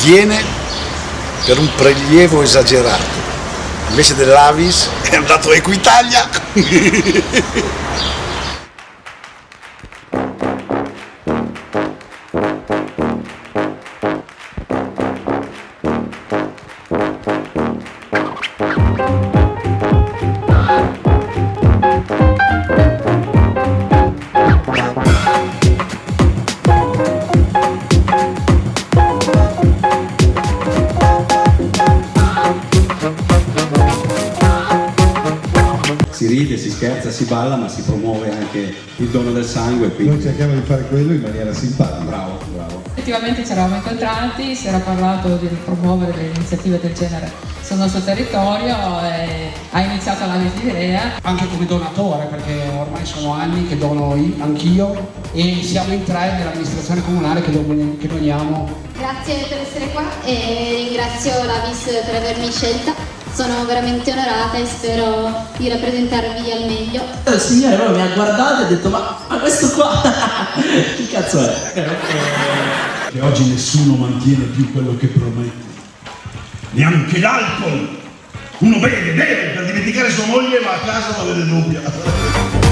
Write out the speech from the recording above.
viene per un prelievo esagerato. Invece dell'Avis è andato a Equitalia. Si ride, si scherza, si balla, ma si promuove anche il dono del sangue. Quindi... Noi cerchiamo di fare quello in maniera simpatica. Bravo, bravo. Effettivamente ci eravamo incontrati, si era parlato di promuovere delle iniziative del genere sul nostro territorio e ha iniziato la idea. Anche come donatore, perché ormai sono anni che dono anch'io e siamo in 3 nell'amministrazione comunale che doniamo. Grazie per essere qua e ringrazio l'Avis per avermi scelta. Sono veramente onorata e spero di rappresentarvi al meglio. Il signore proprio mi ha guardato e ha detto ma questo qua chi cazzo è? Che oggi nessuno mantiene più quello che promette. Neanche l'alcol. Uno beve per dimenticare sua moglie, ma a casa la vede doppia.